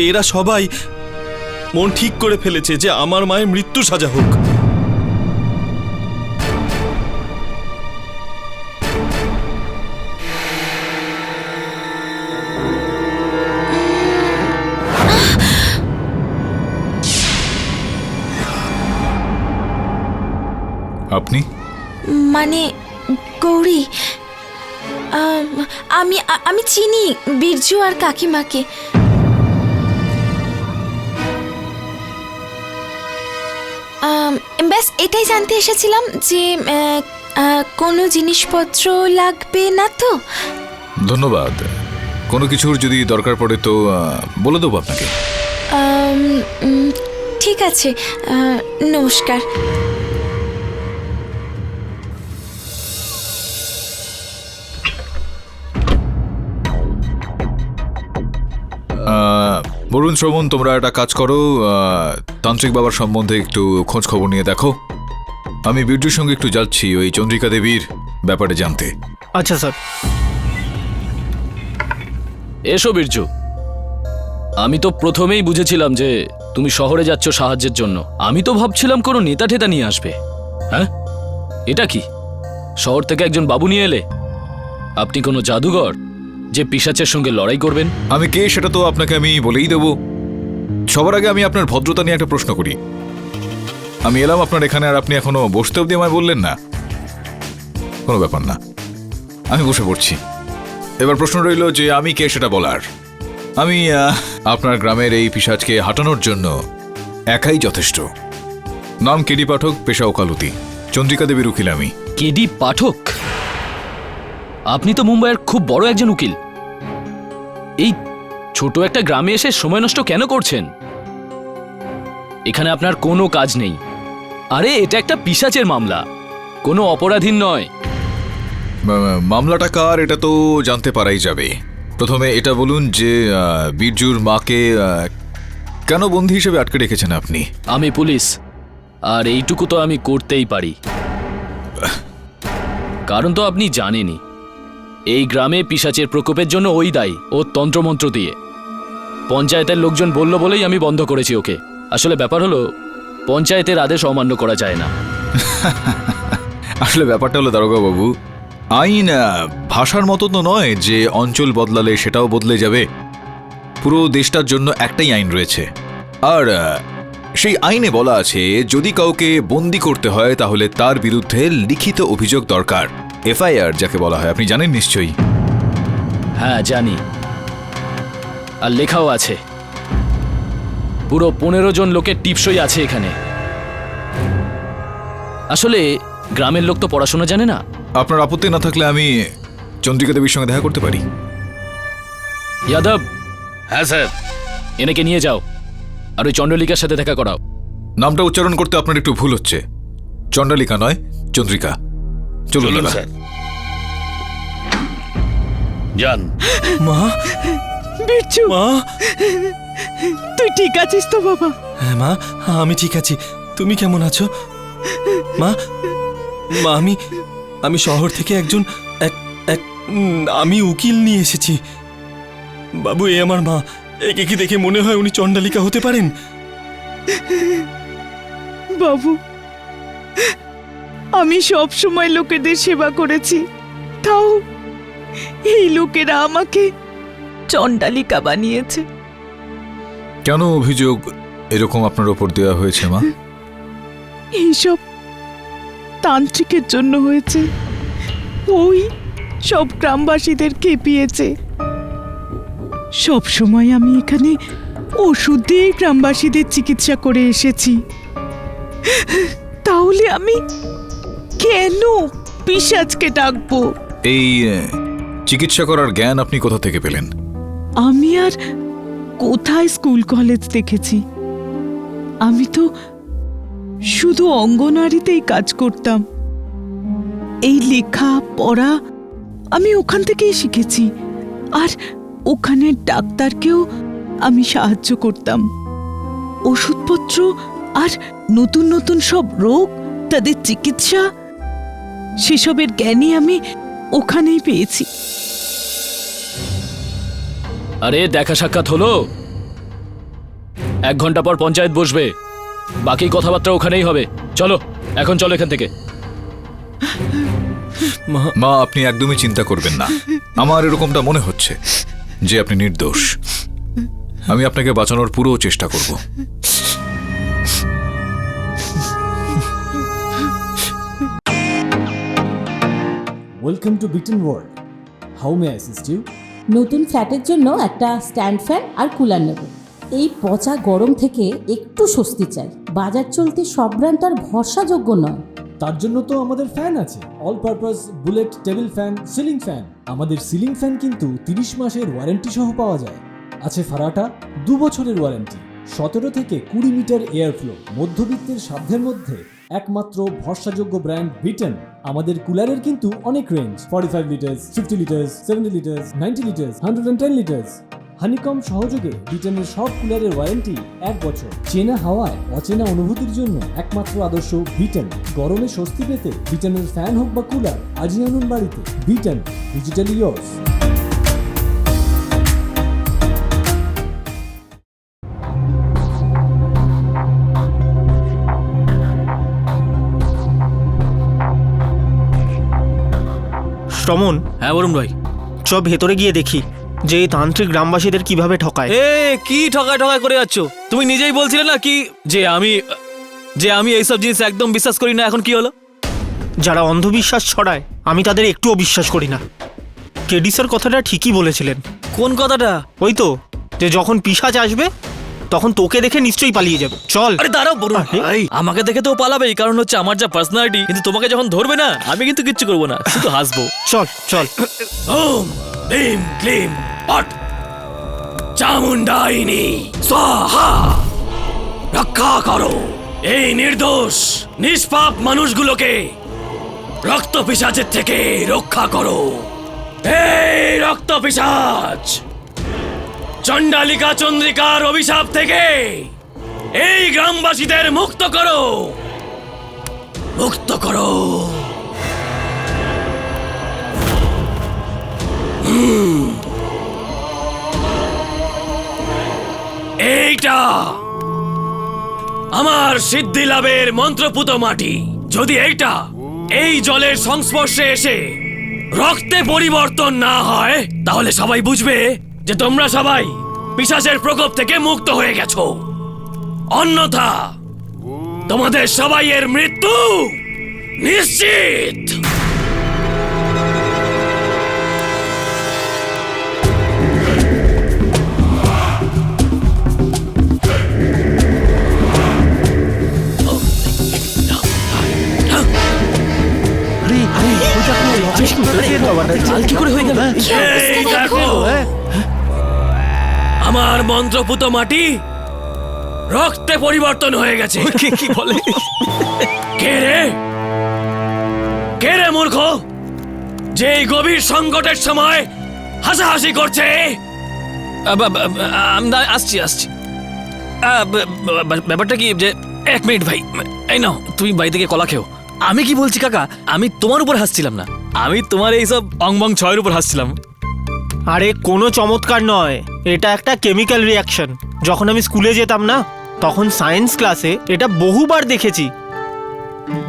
এরা সবাই মন ঠিক করে ফেলেছে যে আমার মায়ের মৃত্যু সাজা হোক। আপনি? মানে গৌরী, আমি আমি চিনি বীরজু আর কাকিমাকে। ব্যাস এটাই জানতে এসেছিলাম যে কোনো জিনিসপত্র লাগবে না তো? ধন্যবাদ। কোনো কিছুর যদি দরকার পড়ে তো বলে দেবো আপনাকে। ঠিক আছে, নমস্কার। বরুণ, শ্রবণ, তোমরা একটা কাজ করো, তান্ত্রিক বাবার সম্বন্ধে একটু খোঁজ খবর নিয়ে দেখো। আমি বীরজুর সঙ্গে একটু যাচ্ছি ওই চন্দ্রিকা দেবীর ব্যাপারে জানতে। আচ্ছা স্যার। এসো বীরজু। আমি তো প্রথমেই বুঝেছিলাম যে তুমি শহরে যাচ্ছ সাহায্যের জন্য। আমি তো ভাবছিলাম কোনো নেতা ঠেতা নিয়ে আসবে। হ্যাঁ, এটা কি শহর থেকে একজন বাবু নিয়ে এলে? আপনি কোনো জাদুঘর যে পিশাচের সঙ্গে লড়াই করবেন? আমি কে সেটা তো আপনাকে আমি বলেই দেব। সবার আগে আমি আপনার ভদ্রতা নিয়ে একটা প্রশ্ন করি। আমি এলাম আপনার এখানে, আর আপনি এখনো বসতে অবধি আমায় বললেন না। কোনো ব্যাপার না, আমি বসে পড়ছি। এবার প্রশ্ন রইল যে আমি কে সেটা বলার। আমি আপনার গ্রামের এই পিশাচকে হাঁটানোর জন্য একাই যথেষ্ট। নাম কেডি পাঠক, পেশা ওকালতি, চন্দ্রিকা দেবীর উকিল আমি। কেডি পাঠক? আপনি তো মুম্বাইয়ের খুব বড় একজন উকিল। এই ছোট একটা গ্রামে এসে সময় নষ্ট কেন করছেন? এখানে আপনার কোনো কাজ নেই। আরে এটা একটা পিশাচের মামলা, কোনো অপরাধীন নয়। মামলাটা কার এটা তো জানতে পারাই যাবে। প্রথমে এটা বলুন যে বীরজুর মাকে কেন বন্দী হিসেবে আটকে রেখেছেন আপনি? আমি পুলিশ, আর এইটুকু তো আমি করতেই পারি। কারণ তো আপনি জানেনই, এই গ্রামে পিশাচের প্রকোপের জন্য ওই দায়ী। ও তন্ত্রমন্ত্র দিয়ে পঞ্চায়েতের লোকজন বলল বলেই আমি বন্ধ করেছি ওকে। আসলে ব্যাপার হলো, পঞ্চায়েতের আদেশ অমান্য করা যায় না। আসলে ব্যাপারটা হলো দারোগা বাবু, আইন ভাষার মতো তো নয় যে অঞ্চল বদলালে সেটাও বদলে যাবে। পুরো দেশটার জন্য একটাই আইন রয়েছে, আর সেই আইনে বলা আছে যদি কাউকে বন্দি করতে হয় তাহলে তার বিরুদ্ধে লিখিত অভিযোগ দরকার, এফআইআর যাকে বলা হয়। আপনি জানেন নিশ্চয়ই। হ্যাঁ জানি, আর লেখাও আছে। পুরো 15 জন লোকের টিপসই আছে এখানে। আসলে গ্রামের লোক তো পড়াশোনা জানে না। আপনার আপত্তি না থাকলে আমি চন্দ্রিকা দেবীর সঙ্গে দেখা করতে পারি। যাদব। হ্যাঁ স্যার। এনেকে নিয়ে যাও, আর ওই চন্ডলিকার সাথে দেখা করাও। নামটা উচ্চারণ করতে আপনার একটু ভুল হচ্ছে, চন্ডালিকা নয়, চন্দ্রিকা। চলুন স্যার, যান। মা, বীরজু, মা, তুই ঠিক আছিস তো বাবা? হ্যাঁ মা, আমি ঠিক আছি। তুমি কেমন আছো? মা মা আমি শহর থেকে আমি উকিল নিয়ে এসেছি। বাবু, এ আমার মা। একে কি দেখে মনে হয় উনি চণ্ডালিকা হতে পারেন? বাবু, আমি সব সময় লোকেদের সেবা করেছি, তাও এই লোকেরা আমাকে চণ্ডালিকা বানিয়েছে। কেন অভিযোগ এরকম আপনার ওপর দেওয়া হয়েছে মা? এইসব তান্ত্রিকের জন্য হয়েছে। ওই সব গ্রামবাসীদের খেপিয়েছে। সব সময় আমি এখানে ওষুধ দিয়ে গ্রামবাসীদের চিকিৎসা করে এসেছি, তাহলে আমি কেন পিশাচকে ডাকবো? এই চিকিৎসা করার জ্ঞান আপনি কোথা থেকে পেলেন? আমি আর কোথায় স্কুল কলেজ দেখেছি? আমি তো শুধু অঙ্গনারীতেই কাজ করতাম। এই লেখা পড়া আমি ওখান থেকেই শিখেছি। আর ওখানের ডাক্তারকেও আমি সাহায্য করতাম। ওষুধপত্র আর নতুন নতুন সব রোগ, তাদের চিকিৎসা, সেসবের জ্ঞানই আমি ওখানেই পেয়েছি। আরে দেখা সাক্ষাৎ হলো। 1 ঘন্টা পর পঞ্চায়েত বসবে, বাকি কথাবার্তা ওখানেই হবে। চলো, এখন চলো এখান থেকে। মা, আপনি একদমই চিন্তা করবেন না। আমার এরকমটা মনে হচ্ছে যে আপনি নির্দোষ। আমি আপনাকে বাঁচানোর পুরো চেষ্টা করব। Welcome to Bitten world. How may I assist you? নতুন ফ্ল্যাটের জন্য একটা স্ট্যান্ড ফ্যান আর কুলার নেব। এই পচা গরম থেকে একটু স্বস্তি চাই। বাজার চলতে সব ব্র্যান্ড তো আর ভরসাযোগ্য নয়। তার জন্য তো আমাদের ফ্যান আছে, all purpose bullet table fan, ceiling fan. আমাদের সিলিং ফ্যান কিন্তু 30 মাসের ওয়ারেন্টি সহ পাওয়া যায়। আছে ফারাটা 2 বছরের ওয়ারেন্টি, 17 থেকে 20 মিটার এয়ার ফ্লো, মধ্যবিত্তের সাধ্যের মধ্যে একমাত্র ভরসাযোগ্য ব্র্যান্ড বিটেন। আমাদের কুলারের কিন্তু অনেক range, 45 litres, 50 litres, 70 litres, 90 litres, 110 litres. Honeycomb সহযোগে বিটেনের সব কুলারের ওয়ারেন্টি 1 বছর। চেনা হাওয়ায় অচেনা অনুভূতির জন্য একমাত্র আদর্শ বিটেন। গরমে স্বস্তি পেতে বিটেনের ফ্যান হোক বা কুলার, আজই আনুন বাড়িতে। Beaten, digitally yours. শ্রমণ, হ্যাঁ বরুণ ভাই। চ ভেতরে গিয়ে দেখি যে এই তান্ত্রিক গ্রামবাসীদের কিভাবে ঠকায়। কি ঠকায় করে যাচ্ছ? তুমি নিজেই বলছিলে না কি যে আমি এইসব জিনিস একদম বিশ্বাস করি না। এখন কি হলো? যারা অন্ধবিশ্বাস ছড়ায় আমি তাদের একটুও বিশ্বাস করি না। কেডি স্যার কথাটা ঠিকই বলেছিলেন। কোন কথাটা? ওই তো, যে যখন পিশাচ আসবে তখন তোকে দেখে নিশ্চয়ই পালিয়ে যাবে। চল। আরে দাঁড়াও বরুণ ভাই, আমাকে দেখে তো পালাবেই, কারণ হচ্ছে আমার যা পার্সোনালিটি। কিন্তু তোমাকে যখন ধরবে না, আমি কিন্তু কিচ্ছু করবো না, শুধু হাসবো। চল চল। ওম ক্লিম ক্লিম পট চামুন্ডাইনি স্বাহা। রক্ষা করো এই নির্দোষ নিষ্পাপ মানুষগুলোকে, রক্ত পিশাচের থেকে রক্ষা করো। এই রক্ত পিশাচ, চণ্ডালিকা চন্দ্রিকার অভিশাপ থেকে এই গ্রামবাসীদের মুক্ত করো, মুক্ত করো। এইটা আমার সিদ্ধি লাভের মন্ত্রপুত মাটি। যদি এইটা এই জলের সংস্পর্শে এসে রক্তে পরিবর্তন না হয়, তাহলে সবাই বুঝবে যে তোমরা সবাই পিশাচের প্রকোপ থেকে মুক্ত হয়ে গেছো। অন্যথা তোমাদের সবাইয়ের মৃত্যু নিশ্চিত। এই দেখো, আমার মন্ত্রপুত মাটি রক্তে পরিবর্তন হয়ে গেছে। কি বলে? কে রে মূর্খ, যে এই গভীর সংকটের সময় হাসাহাসি করছে? আসছি। ব্যাপারটা কি যে এক মিনিট ভাই, এই নাও তুমি বাড়ি থেকে কলা খেও। আমি কি বলছি কাকা, আমি তোমার উপর হাসছিলাম না, আমি তোমার এইসব অংবং ছয়ের উপর হাসছিলাম। আরে কোনো চমৎকার নয়, এটা একটা কেমিক্যাল রিয়াকশন। যখন আমি স্কুলে যেতাম না, তখন সায়েন্স ক্লাসে এটা বহুবার দেখেছি।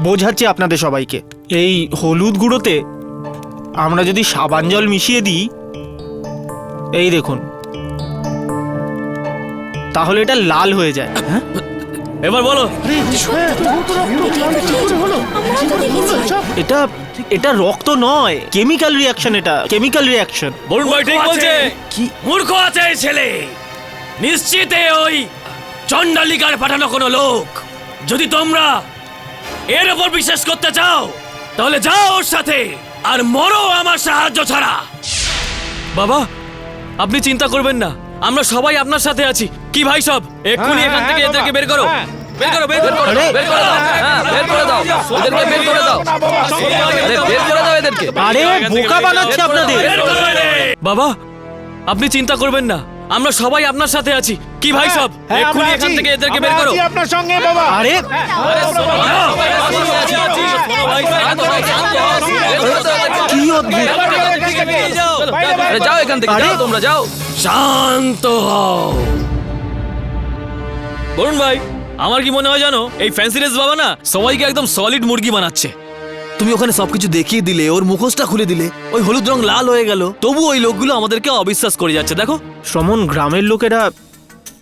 বোঝাচ্ছি আপনাদের সবাইকে, এই হলুদ গুঁড়োতে আমরা যদি সাবান জল মিশিয়ে দিই, এই দেখুন, তাহলে এটা লাল হয়ে যায়। এবার বলো। এটা এটা রক্ত নয়, কেমিক্যাল রিয়াকশন, এটা কেমিক্যাল রিয়াকশন। বরুণ ভাই ঠিক বলছে। মূর্খ আছে এই ছেলে, নিশ্চিত ওই চণ্ডালিকার পাঠানো কোনো লোক। যদি তোমরা এর ওপর বিশ্বাস করতে চাও, তাহলে যাও ওর সাথে আর মরো আমার সাহায্য ছাড়া। বাবা, আপনি চিন্তা করবেন না, আমরা সবাই আপনার সাথে আছি। কি ভাই সব, এক্ষুনি এখান থেকে এদেরকে বের করো, বের করো, বের করো, বের করে দাও, হ্যাঁ বের করে দাও, এদেরকে বের করে দাও, আরে বের করে দাও এদেরকে। আরে বোকা বানাচ্ছে আপনাদের। বাবা, আপনি চিন্তা করবেন না, আমরা সবাই আপনার সাথে আছি। কি ভাই সব, এক্ষুনি এখান থেকে এদেরকে বের করো। আপনার সঙ্গে বাবা। আরে কি অদ্ভুত! আরে যাও এখান থেকে, যাও তোমরা যাও। শান্ত হও। বরুণ ভাই, আমার কি মনে হয় জানো, এই ফ্যান্সি ড্রেস বাবা না সবাইকে একদম সলিড মুরগি বানাচ্ছে। তুমি ওখানে সবকিছু দেখিয়ে দিলে, ওর মুখোশটা খুলে দিলে, ওই হলুদ রং লাল হয়ে গেল, তবু ওই লোকগুলো আমাদেরকে অবিশ্বাস করে যাচ্ছে। দেখো শ্রমণ, গ্রামের লোকেরা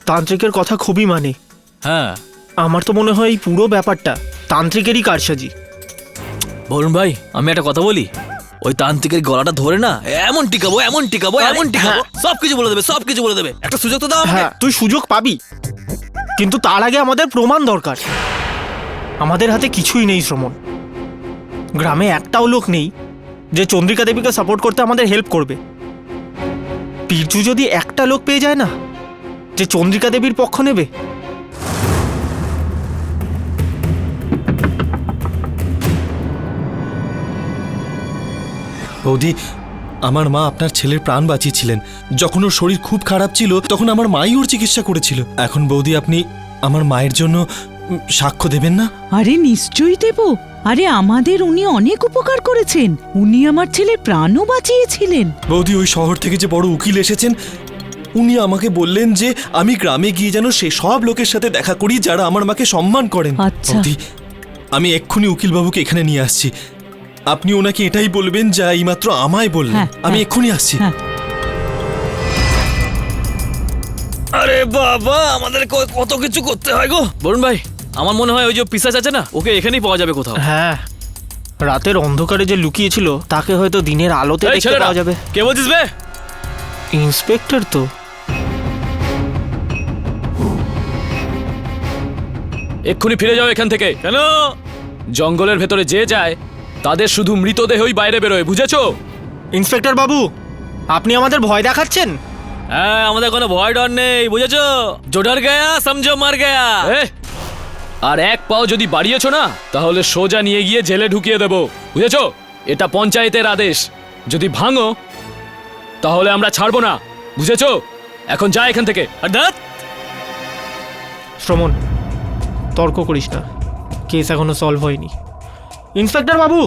তান্ত্রিকের কথা খুবই মানে। হ্যাঁ, আমার তো মনে হয় এই পুরো ব্যাপারটা তান্ত্রিকেরই কারসাজি। বরুণ ভাই, আমি একটা কথা বলি, ওই তান্ত্রিকের গলাটা ধরে না এমন টিকাবো, এমন টিকাবো, এমন টিকাবো, সবকিছু বলে দেবে, সবকিছু বলে দেবে। একটা সুযোগ তো দাও আমাকে। হ্যাঁ, তুই সুযোগ পাবি, কিন্তু তার আগে আমাদের প্রমাণ দরকার। আমাদের হাতে কিছুই নেই শ্রমণ। গ্রামে একটাও লোক নেই যে চন্দ্রিকা দেবীকে সাপোর্ট করতে আমাদের হেল্প করবে। পিরচু যদি একটা লোক পেয়ে যায় না যে চন্দ্রিকা দেবীর পক্ষ নেবে, বৌদি, আমার মা আপনার ছেলের প্রাণ বাঁচিয়েছিলেন। যখন ওর শরীর খুব খারাপ ছিল, তখন আমার মাই ওর চিকিৎসা করেছিল। এখন বৌদি, আপনি আমার মায়ের জন্য সাক্ষ্য দেবেন না? আরে নিশ্চয়ই দেব। আরে আমাদের উনি অনেক উপকার করেছেন, উনি আমার ছেলের প্রাণও বাঁচিয়েছিলেন। বৌদি, ওই শহর থেকে যে বড় উকিল এসেছেন, উনি আমাকে বললেন যে আমি গ্রামে গিয়ে যেন সে সব লোকের সাথে দেখা করি যারা আমার মাকে সম্মান করেন। আচ্ছা। বৌদি, আমি এক্ষুনি উকিল বাবুকে এখানে নিয়ে আসছি। আপনি ওনাকে এটাই বলবেন যা এইমাত্র আমায় বললেন। হ্যাঁ, আমি হ্যাঁ। এক্ষুনি আসছি। হ্যাঁ। আরে বাবা, আমাদের কত কিছু করতে হয় গো। বরুণ ভাই, আমার মনে হয় ওই যে পিশাচ আছে না, ওকে এখানেই পাওয়া যাবে কোথাও। হ্যাঁ, রাতের অন্ধকারে যে লুকিয়েছিল তাকে হয়তো দিনের আলোতে এই দেখতে ছেলেরা, পাওয়া যাবে। কে বলছিস বে? ইন্সপেক্টর তো। এক্ষুনি ফিরে যাও এখান থেকে। কেন? জঙ্গলের ভেতরে যে যায় তাদের শুধু মৃতদেহই বাইরে বেরোয়, বুঝেছো? ইন্সপেক্টর বাবু, আপনি আমাদের ভয় দেখাচ্ছেন। হ্যাঁ, আমাদের কোনো ভয় ডর নেই, বুঝেছো? जो डर गया समझो मर गया। আর এক পাও যদি বাড়িয়েছো না, তাহলে সোজা নিয়ে গিয়ে জেলে ঢুকিয়ে দেবো, বুঝেছো? এটা পঞ্চায়েতের আদেশ। যদি ভাঙো তাহলে আমরা ছাড়বো না, বুঝেছো? এখন যা এখান থেকে। শ্রমণ, তর্ক করিস না, কেস এখনো সলভ হয়নি। ইন্সপেক্টর বাবু,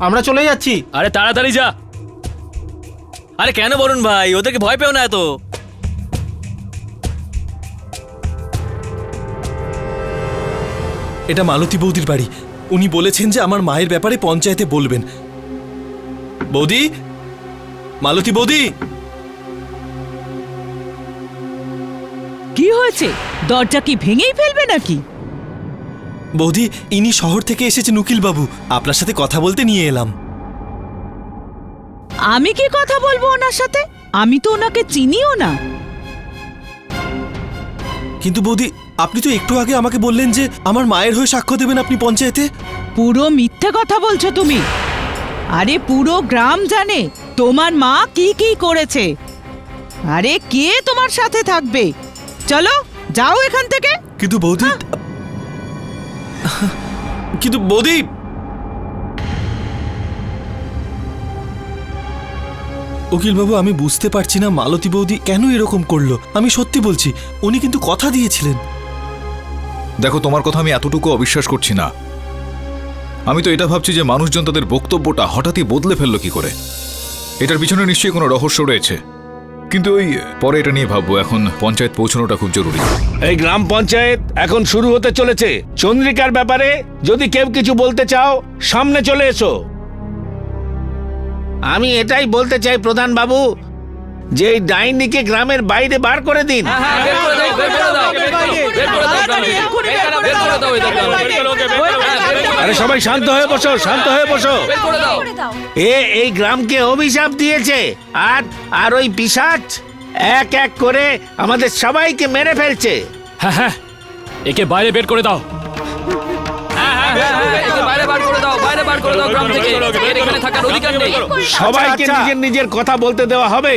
আমরা চলে যাচ্ছি। আরে তাড়াতাড়ি যা। আরে কেন বরুণ ভাই, ওদেরকে ভয় পেও না এত। এটা মালতী বৌদির বাড়ি। উনি বলেছেন যে আমার মায়ের ব্যাপারে পঞ্চায়েতে বলবেন। বৌদি, মালতী বৌদি। কি হয়েছে? দরজা কি ভেঙেই ফেলবে নাকি? বৌদি, ইনি শহর থেকে এসেছেন উকিল বাবু, আপনার সাথে কথা বলতে নিয়ে এলাম। আমি কি কথা বলবো ওনার সাথে? আমি তো ওনাকে চিনিও না। কিন্তু বৌদি, আপনি তো একটু আগে আমাকে বললেন যে আমার মায়ের হয়ে সাক্ষ্য দেবেন আপনি পঞ্চায়েতে। পুরো মিথ্যে কথা বলছো তুমি। আরে পুরো গ্রাম জানে তোমার মা কি কি করেছে। আরে কে তোমার সাথে থাকবে? চলো যাও এখান থেকে। কিন্তু বৌদি, কিন্তু বৌদি, উকিল বাবু, আমি বুঝতে পারছি না মালতী বৌদি কেন এরকম করলো। আমি সত্যি বলছি, উনি কিন্তু কথা দিয়েছিলেন। দেখো, তোমার কথা আমি এতটুকু অবিশ্বাস করছি না। আমি তো এটা ভাবছি যে মানুষজন তাদের বক্তব্যটা হঠাৎই বদলে ফেললো কি করে। এটার পিছনে নিশ্চয়ই কোনো রহস্য রয়েছে, কিন্তু ওই পরে এটা নিয়ে ভাববো। এখন পঞ্চায়েত পৌঁছানোটা খুব জরুরি। এই গ্রাম পঞ্চায়েত এখন শুরু হতে চলেছে। চন্দ্রিকার ব্যাপারে যদি কেউ কিছু বলতে চাও, সামনে চলে এসো। আমি এটাই বলতে চাই প্রধান বাবু, যে এই ডাইনিকে গ্রামের বাইরে বার করে দিন। আরে সবাই শান্ত হয়ে বসো, শান্ত হয়ে বসো। এই গ্রামকে অভিশাপ দিয়েছে, আর ওই পিশাচ এক এক করে আমাদের সবাইকে মেরে ফেলছে। হ্যাঁ হ্যাঁ, একে বাইরে বের করে দাও। সবাইকে নিজের নিজের কথা বলতে দেওয়া হবে।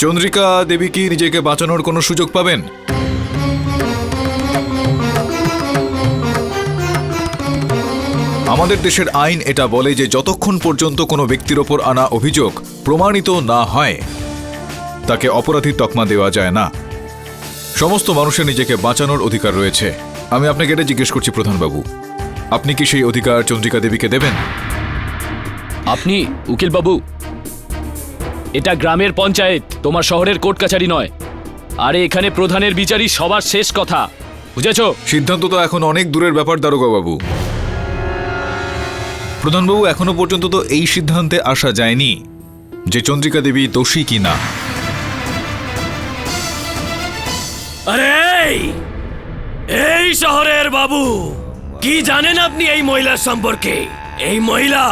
চন্দ্রিকা দেবী কি নিজেকে বাঁচানোর কোনো সুযোগ পাবেন? আমাদের দেশের আইন এটা বলে যে যতক্ষণ পর্যন্ত কোনো ব্যক্তির ওপর আনা অভিযোগ প্রমাণিত না হয়, তাকে অপরাধীর তকমা দেওয়া যায় না। সমস্ত মানুষের নিজেকে বাঁচানোর অধিকার রয়েছে। আমি আপনাকে এটা জিজ্ঞেস করছি প্রধানবাবু, আপনি কি সেই অধিকার চন্দ্রিকা দেবীকে দেবেন? আপনি উকিল বাবু, এটা গ্রামের পঞ্চায়েত, তোমার শহরের কোর্ট কাছারি নয়। আরে এখানে প্রধানের বিচারই সবার শেষ কথা, বুঝেছো? সিদ্ধান্ত তো এখন অনেক দূরের ব্যাপার দারোগা বাবু। প্রধানবাবু, এখনো পর্যন্ত তো এই সিদ্ধান্তে আসা যায়নি যে চন্দ্রিকা দেবী দোষী কি না। আরে এই শহরের বাবু, কি জানেন আপনি এই মহিলার সম্পর্কে? এই মহিলা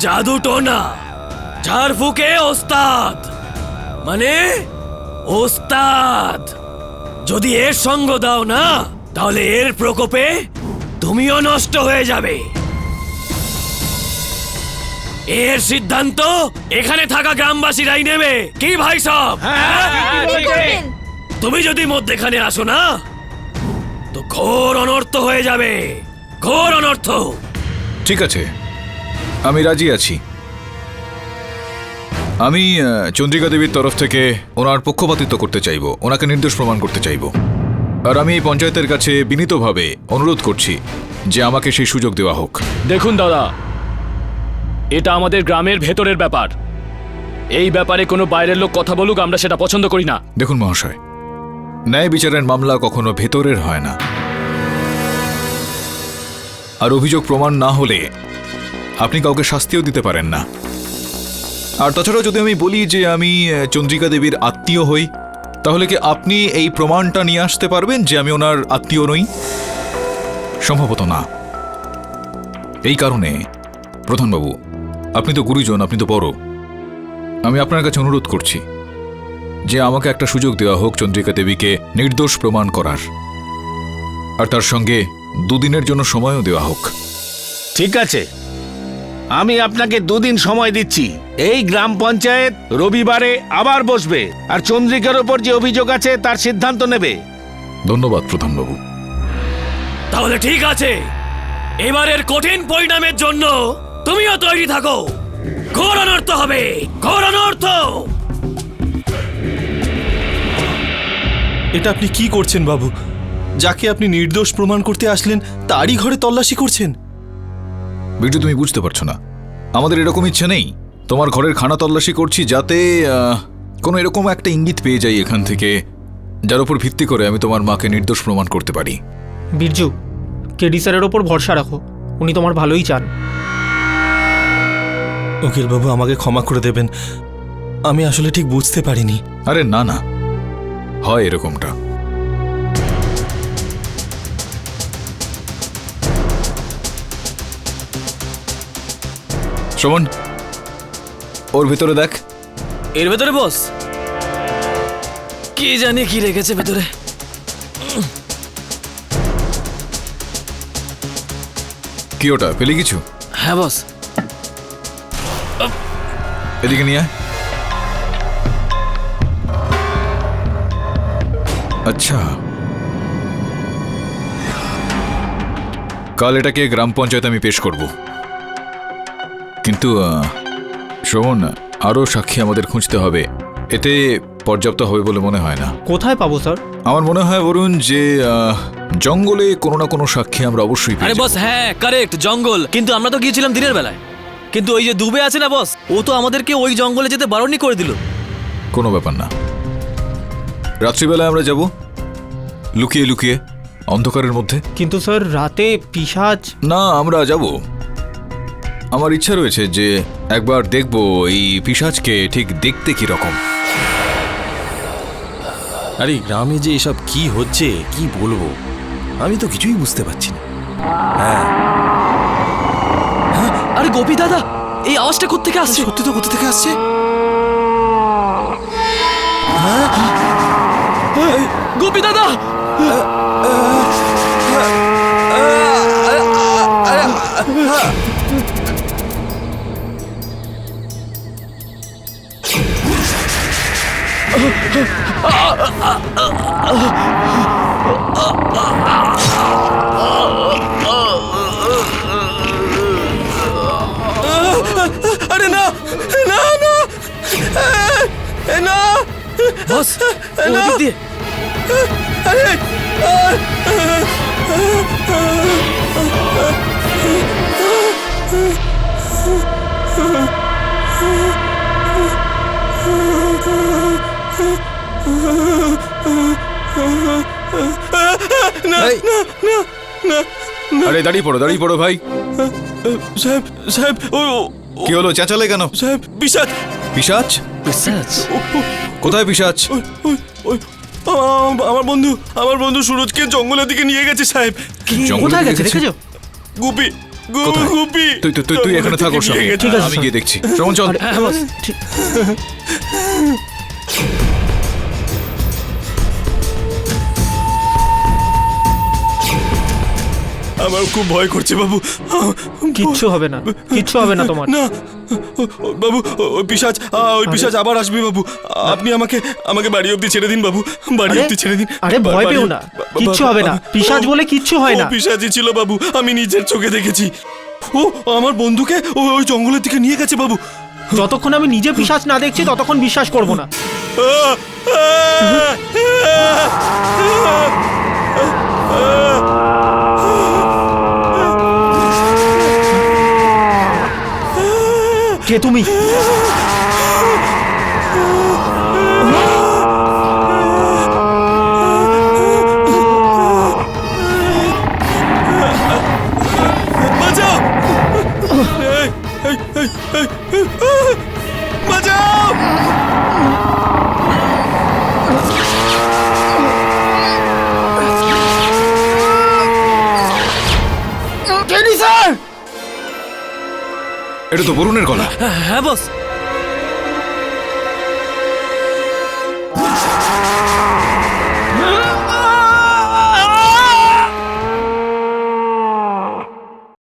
জাদু টোনা, ঝাড়ফুঁকে ওস্তাদ, মানে ওস্তাদ। যদি এর সঙ্গ দাও না, তাহলে এর প্রকোপে তুমিও নষ্ট হয়ে যাবে। এর সিদ্ধান্ত এখানে থাকা গ্রামবাসীরাই নেবে। কি ভাই সব? তুমি যদি মধ্যেখানে আসো না, তো ঘোর অনর্থ হয়ে যাবে, ঘোর অনর্থ। ঠিক আছে, আমি রাজি আছি। আমি চন্দ্রিকা দেবীর তরফ থেকে ওনার পক্ষপাতিত্ব করতে চাইব, ওনাকে নির্দোষ প্রমাণ করতে চাইব। আর আমি এই পঞ্চায়েতের কাছে বিনীতভাবে অনুরোধ করছি যে আমাকে সেই সুযোগ দেওয়া হোক। দেখুন দাদা, এটা আমাদের গ্রামের ভেতরের ব্যাপার। এই ব্যাপারে কোনো বাইরের লোক কথা বলুক, আমরা সেটা পছন্দ করি না। দেখুন মহাশয়, ন্যায় বিচারের মামলা কখনো ভেতরের হয় না। আর অভিযোগ প্রমাণ না হলে আপনি কাউকে শাস্তিও দিতে পারেন না। আর তাছাড়াও যদি আমি বলি যে আমি চন্দ্রিকা দেবীর আত্মীয় হই, তাহলে কি আপনি এই প্রমাণটা নিয়ে আসতে পারবেন যে আমি ওনার আত্মীয় নই? সম্ভবত না। এই কারণে প্রধানবাবু, আপনি তো গুরুজন, আপনি তো বড়, আমি আপনার কাছে অনুরোধ করছি যে আমাকে একটা সুযোগ দেওয়া হোক চন্দ্রিকা দেবীকে নির্দোষ প্রমাণ করার, আর তার সঙ্গে 2 দিনের জন্য সময়ও দেওয়া হোক। ঠিক আছে, আমি আপনাকে 2 দিন সময় দিচ্ছি। এই গ্রাম পঞ্চায়েত রবিবারে আবার বসবে, আর চন্দ্রিকার ওপর যে অভিযোগ আছে তার সিদ্ধান্ত নেবে। ধন্যবাদ প্রধানবাবু। তাহলে ঠিক আছে, এবারের কঠিন পরিণামের জন্য তুমিও তৈরি থাকো। ঘোর অনর্থ হবে, ঘোর অনর্থ। এটা আপনি কি করছেন বাবু? যাকে আপনি নির্দোষ প্রমাণ করতে আসলেন তারই ঘরে তল্লাশি করছেন। বিটু, তুমি বুঝতে পারছো না, আমাদের এরকম ইচ্ছে নেই। তোমার ঘরের খানা তল্লাশি করছি যাতে কোনো এরকম একটা ইঙ্গিত পেয়ে যাই এখান থেকে, যার উপর ভিত্তি করে আমি তোমার মাকে নির্দোষ প্রমাণ করতে পারি। বীরজু, কেডি স্যারের ওপর ভরসা রাখো, উনি তোমার ভালোই চান। উকিল বাবু, আমাকে ক্ষমা করে দেবেন, আমি আসলে ঠিক বুঝতে পারিনি। আরে না না, হয় এরকমটা। শ্রবণ, ওর ভেতরে দেখ। এর ভেতরে বস, কি জানি কি রেখেছে ভেতরে। কি ওটা, পেলি কিছু? হ্যাঁ বস। এদিকে নিয়ে আয়। আচ্ছা, কাল এটাকে গ্রাম পঞ্চায়েত আমি পেশ করব, কিন্তু শ্রবণ, আরও সাক্ষী আমাদের খুঁজতে হবে। এতে পর্যাপ্ত হবে বলে মনে হয় না। কোথায় পাবো স্যার? আমার মনে হয় বরুণ যে জঙ্গলে কোনো না কোনো সাক্ষী আমরা অবশ্যই পেয়ে আরে যাবো। বস, হ্যাঁ কারেক্ট, জঙ্গল। কিন্তু আমরা তো গিয়েছিলাম দিনের বেলায়, কিন্তু ওই যে দুবে আছে না বস, ও তো আমাদেরকে ওই জঙ্গলে যেতে বারণই করে দিল। কোনো ব্যাপার না, রাত্রিবেলায় আমরা যাব লুকিয়ে লুকিয়ে অন্ধকারের মধ্যে। কিন্তু স্যার রাতে পিশাচ। না, আমরা যাব। আমার ইচ্ছা রয়েছে যে একবার দেখব এই পিশাচকে ঠিক দেখতে কি রকম। আরে গ্রামে যে এসব কি হচ্ছে কি বলবো, আমি তো কিছুই বুঝতে পারছি না। আরে গোপী দাদা, এই আওয়াজটা কোত্থেকে আসছে? সত্যি তো কোথা থেকে আসছে? গোপী দাদা! আরে না না না না বস, ওদিক দিয়ে। আরে আরে দাঁড়িয়ে পড়ো ভাই। সাহেব সাহেব ও কি হলো, চেঁচালে কেন? সাহেব পিশাচ পিশাচ? পিশাচ? কোথায় পিশাচ? আমার বন্ধু সুরজকে জঙ্গলের দিকে নিয়ে গেছে সাহেব। জঙ্গলে কোথায় নিয়ে গেছে গেছে? দেখেছো? গুপি কোথায়? গুপি তুই এখানে থাক ওর সঙ্গে, ঠিক আছে, আমি স্যার। গিয়ে দেখছি। শ্রবণ চল। হ্যাঁ বস, ঠিক। আমার খুব ভয় করছে বাবু। কিচ্ছু হবে না, কিচ্ছু হবে না তোমার। না বাবু, ওই পিশাচ আবার আসবে বাবু। আপনি আমাকে বাড়ি অবধি ছেড়ে দিন বাবু, বাড়ি আরে, অবধি ছেড়ে দিন। আরে ভয় পেও না, কিচ্ছু হবে না। পিশাচ বলে কিচ্ছু হয় না। পিশাচই ছিল বাবু, আমি নিজের চোখে দেখেছি। ও আমার বন্ধুকে ওই জঙ্গলের দিকে নিয়ে গেছে বাবু। যতক্ষণ আমি নিজে পিশাচ না দেখছি ততক্ষণ বিশ্বাস করব না। কে তুমি? বাঁচাও! বাঁচাও! স্যার, এটা তো বরুণের গলা। হ্যাঁ বস।